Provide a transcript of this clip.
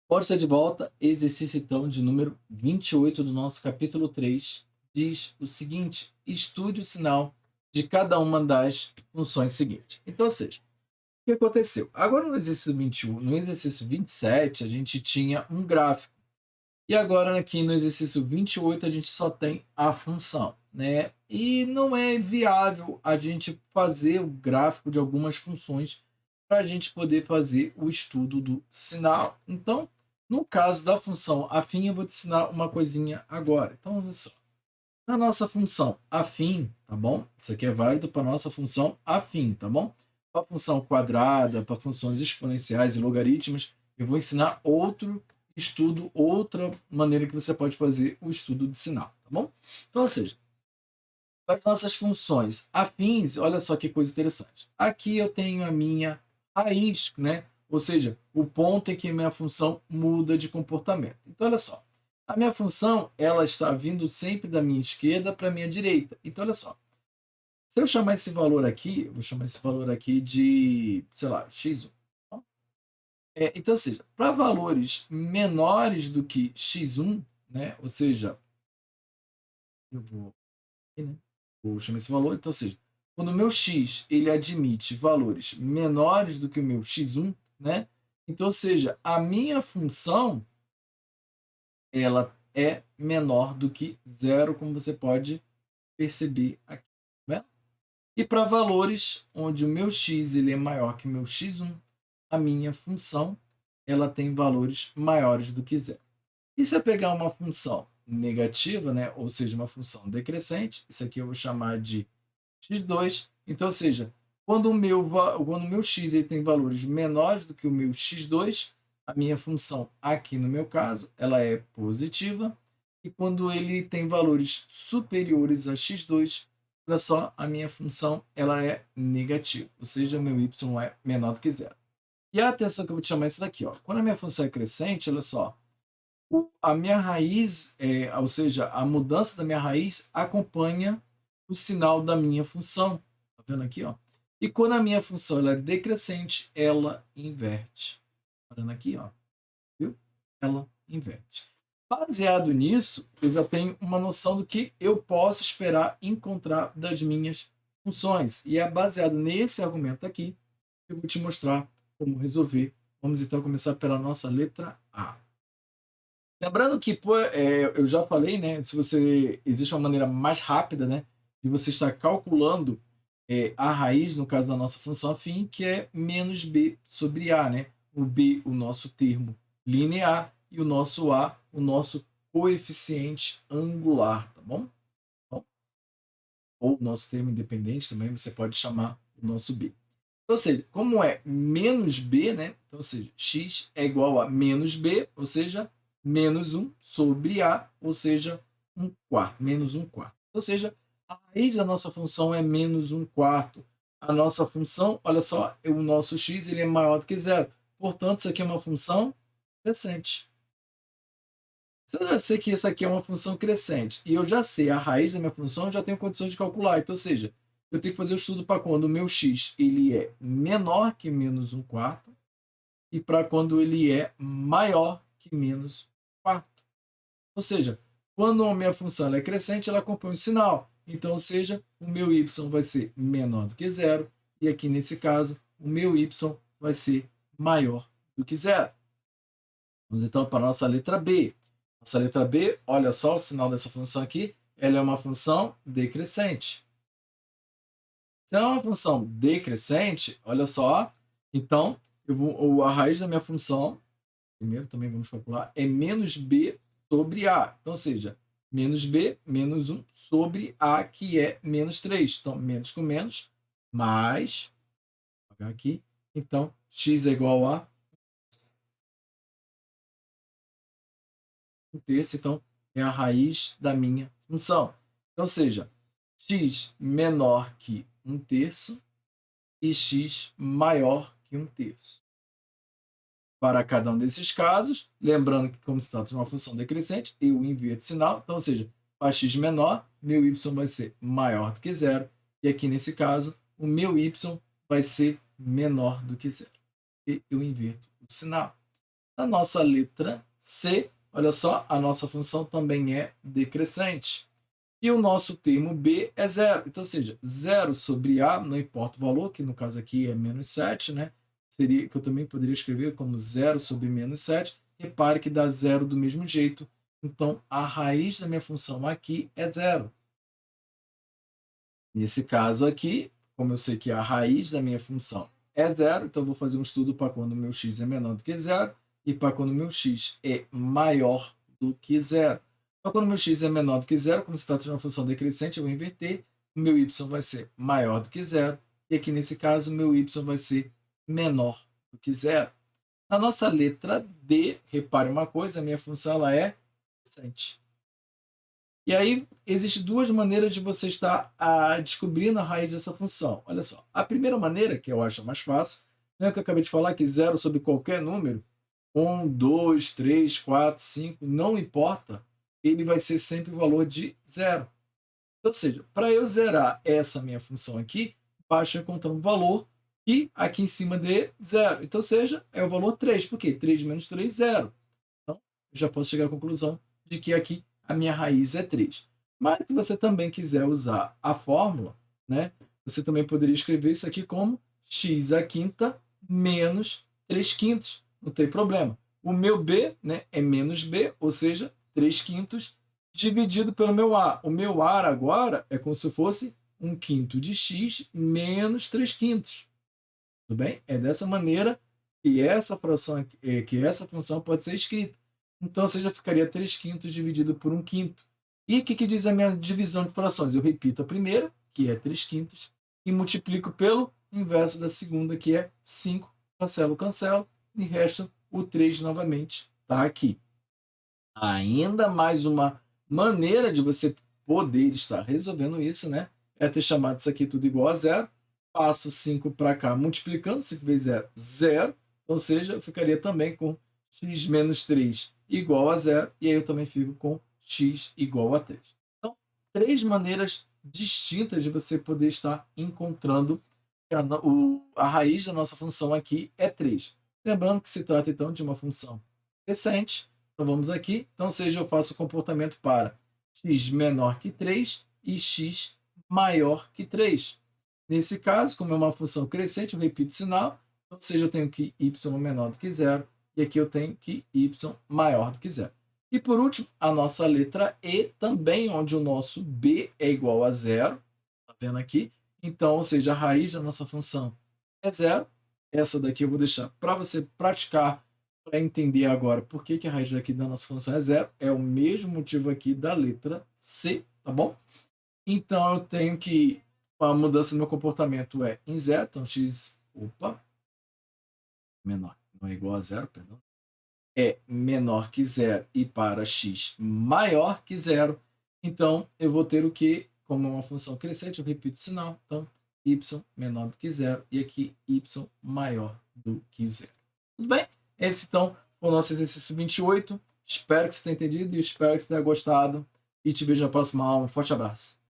Força de volta, exercício então de número 28 do nosso capítulo 3 diz o seguinte: estude o sinal de cada uma das funções seguintes. Então, ou seja, o que aconteceu? Agora no exercício 21, no exercício 27, a gente tinha um gráfico. E agora aqui no exercício 28 a gente só tem a função, né? E não é viável a gente fazer o gráfico de algumas funções para a gente poder fazer o estudo do sinal. Então, no caso da função afim, eu vou te ensinar uma coisinha agora. Então, olha só. Na nossa função afim, tá bom? Isso aqui é válido para a nossa função afim, tá bom? Para a função quadrada, para funções exponenciais e logaritmos, eu vou ensinar outro estudo, outra maneira que você pode fazer o estudo de sinal, tá bom? Então, ou seja, para as nossas funções afins, olha só que coisa interessante. Aqui eu tenho a minha raiz, né? Ou seja, o ponto em que minha função muda de comportamento. Então, olha só. A minha função, ela está vindo sempre da minha esquerda para a minha direita. Então, olha só. Se eu chamar esse valor aqui, eu vou chamar esse valor aqui de, sei lá, x1. Tá bom? Então, ou seja, para valores menores do que x1, né? Ou seja, eu vou aqui, né? Vou chamar esse valor. Então, ou seja, quando o meu x ele admite valores menores do que o meu x1, né? Então, ou seja, a minha função ela é menor do que zero, como você pode perceber aqui. Tá vendo? E para valores onde o meu x ele é maior que o meu x1, a minha função ela tem valores maiores do que zero. E se eu pegar uma função negativa, né, ou seja, uma função decrescente, isso aqui eu vou chamar de x2. Então, ou seja, quando o meu x ele tem valores menores do que o meu x2, a minha função aqui no meu caso, ela é positiva. E quando ele tem valores superiores a x2, olha só, a minha função ela é negativa, ou seja, meu y é menor do que zero. E a atenção que eu vou te chamar é isso daqui, ó. Quando a minha função é crescente, olha só, a minha raiz, ou seja, a mudança da minha raiz acompanha o sinal da minha função. Tá vendo aqui, ó? E quando a minha função ela é decrescente, ela inverte. Tá vendo aqui, ó? Viu? Ela inverte. Baseado nisso, eu já tenho uma noção do que eu posso esperar encontrar das minhas funções. E é baseado nesse argumento aqui que eu vou te mostrar como resolver. Vamos então começar pela nossa letra A. Lembrando que, pô, eu já falei, né, se você existe uma maneira mais rápida, né, de você estar calculando, a raiz, no caso da nossa função afim, que é menos b sobre a, né? O b, o nosso termo linear, e o nosso a, o nosso coeficiente angular, tá bom? Então, ou o nosso termo independente também, você pode chamar o nosso b. Ou seja, como é menos b, né? Então, ou seja, x é igual a menos b, ou seja, menos 1 sobre a, ou seja, 1 quarto, menos 1 quarto. Ou seja, a raiz da nossa função é menos 1 quarto. A nossa função, olha só, o nosso x ele é maior do que zero. Portanto, isso aqui é uma função crescente. Se eu já sei que isso aqui é uma função crescente e eu já sei a raiz da minha função, eu já tenho condições de calcular. Então, ou seja, eu tenho que fazer o estudo para quando o meu x ele é menor que menos 1 quarto e para quando ele é maior que menos 1 quarto. Ou seja, quando a minha função ela é crescente, ela acompanha o sinal. Então, ou seja, o meu y vai ser menor do que zero e aqui nesse caso, o meu y vai ser maior do que zero. Vamos então para a nossa letra B. Nossa letra B, olha só o sinal dessa função aqui, ela é uma função decrescente. Se ela é uma função decrescente, olha só, então a raiz da minha função, primeiro também vamos calcular, é menos b sobre a. Então, ou seja, menos b, menos 1 sobre a, que é menos 3. Então, menos com menos, mais, vou apagar aqui, então, x é igual a 1/3, então é a raiz da minha função. Então, ou seja, x menor que 1/3 e x maior que 1/3. Para cada um desses casos, lembrando que como se trata de uma função decrescente, eu inverto o sinal, então, ou seja, para x menor, meu y vai ser maior do que zero, e aqui nesse caso, o meu y vai ser menor do que zero. E eu inverto o sinal. Na nossa letra C, olha só, a nossa função também é decrescente. E o nosso termo B é zero. Então, ou seja, 0 sobre A, não importa o valor, que no caso aqui é menos 7, né? Seria, que eu também poderia escrever como 0 sobre menos 7. Repare que dá zero do mesmo jeito. Então, a raiz da minha função aqui é zero. Nesse caso aqui, como eu sei que a raiz da minha função é zero, então eu vou fazer um estudo para quando o meu x é menor do que zero e para quando o meu x é maior do que zero. Então, quando o meu x é menor do que zero, como se trata de uma função decrescente, eu vou inverter, o meu y vai ser maior do que zero, e aqui nesse caso o meu y vai ser menor do que zero. Na nossa letra D, repare uma coisa, a minha função ela é decrescente. E aí, existem duas maneiras de você estar descobrindo a raiz dessa função. Olha só, a primeira maneira, que eu acho mais fácil, é o que eu acabei de falar, que zero sobre qualquer número, 1, 2, 3, 4, 5, não importa, ele vai ser sempre o valor de zero. Ou seja, para eu zerar essa minha função aqui, basta eu encontrar um valor que aqui em cima dê zero. Então, seja, é o valor 3. Por quê? 3 menos 3, zero. Então, eu já posso chegar à conclusão de que aqui a minha raiz é 3. Mas se você também quiser usar a fórmula, né, você também poderia escrever isso aqui como x à quinta menos 3 quintos. Não tem problema. O meu b, né, é menos b, ou seja, 3 quintos, dividido pelo meu a. O meu a agora é como se fosse 1 quinto de x menos 3 quintos. Tudo bem? É dessa maneira que essa fração, que essa função pode ser escrita. Então, você já ficaria 3 quintos dividido por 1 quinto. E o que diz a minha divisão de frações? Eu repito a primeira, que é 3 quintos, e multiplico pelo inverso da segunda, que é 5. Cancelo, cancelo, e resta o 3 novamente. Está aqui. Ainda mais uma maneira de você poder estar resolvendo isso, né? É ter chamado isso aqui tudo igual a zero. Passo 5 para cá, multiplicando 5 vezes 0, 0. Ou seja, eu ficaria também com x menos 3 igual a zero. E aí eu também fico com x igual a 3. Então, 3 maneiras distintas de você poder estar encontrando a raiz da nossa função aqui é 3. Lembrando que se trata, então, de uma função crescente. Então, vamos aqui. Então, seja eu faço o comportamento para x menor que 3 e x maior que 3. Nesse caso, como é uma função crescente, eu repito o sinal. Ou seja, eu tenho que y menor do que zero. E aqui eu tenho que y maior do que zero. E, por último, a nossa letra E, também onde o nosso b é igual a zero. Está vendo aqui? Então, ou seja, a raiz da nossa função é zero. Essa daqui eu vou deixar para você praticar, para entender agora por que a raiz daqui da nossa função é zero. É o mesmo motivo aqui da letra C, tá bom? Então, eu tenho que a mudança no meu comportamento é em zero. Então, x, menor, não é igual a zero, perdão. É menor que zero e para x maior que zero. Então, eu vou ter o que? Como uma função crescente, eu repito o sinal. Então, y menor do que zero e aqui y maior do que zero. Tudo bem? Esse, então, foi o nosso exercício 28. Espero que você tenha entendido e espero que você tenha gostado. E te vejo na próxima aula. Um forte abraço.